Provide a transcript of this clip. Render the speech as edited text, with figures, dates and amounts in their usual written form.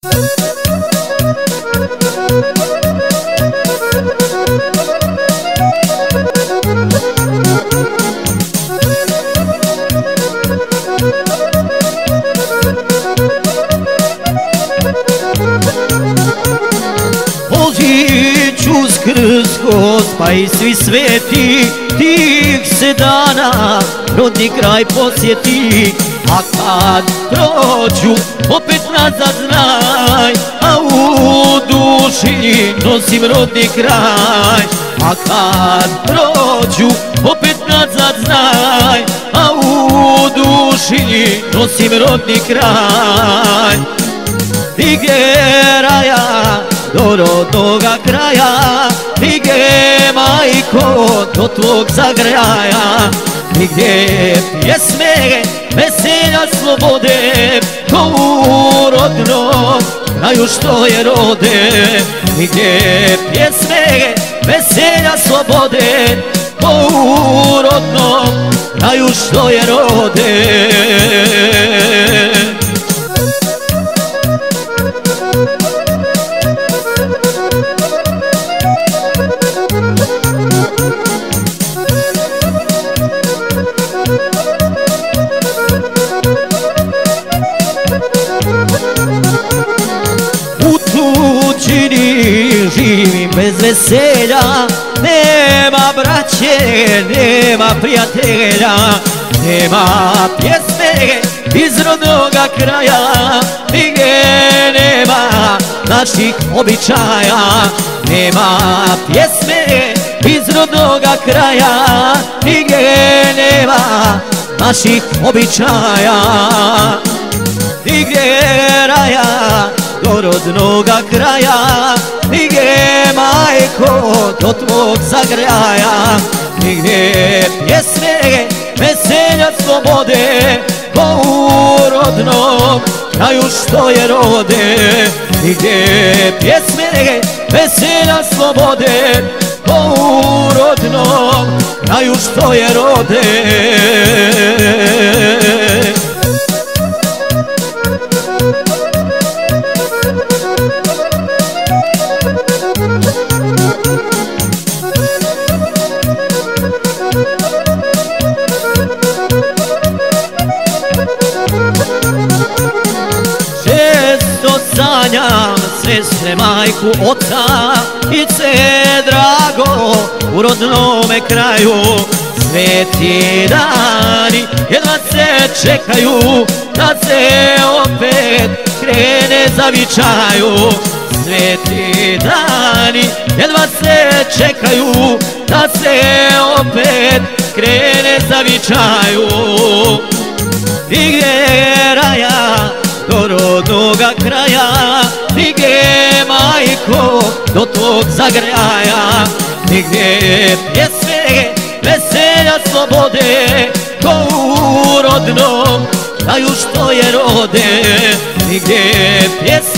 Božić, Uskrs, pa i svi sveti, tih se dana rodni kraj posjeti. A kad prođu, opet nazad znaj, a u duši nosim rodni kraj. A kad prođu, opet nazad znaj, a u duši nosim rodni kraj. Dige raja do rodnoga kraja, dige majko do tvog zagraja. Nigdje pjesme, veselja, slobode, ko u rodnom kraju što je rode. Nigdje pjesme, veselja, slobode, ko u rodnom kraju što je rode. Živim bez veselja, nema braće, nema prijatelja, nema pjesme iz rodnoga kraja, nigdje nema naših običaja. Nema pjesme iz rodnoga kraja, nigdje nema naših običaja. Nigdje raja do rodnoga kraja, nigdje majko do tvog zagraja. Nigdje pjesme, veselja, slobode, ko u rodnom kraju što je rode. Nigdje pjesme, veselja, slobode, ko u rodnom kraju što je rode. Sanjam sestre, majku, oca i ce drago u rodnome kraju. Sveti dani jedva se čekaju, da se opet krene zavičaju. Sveti dani jedva se čekaju, da se opet krene zavičaju. Nigdje raja do rodnoga kraja, nigdje majko do tvog zagraja. Nigdje pjesme, veselja, slobode, ko u rodnom kraju što je rode. Nigdje pjesme,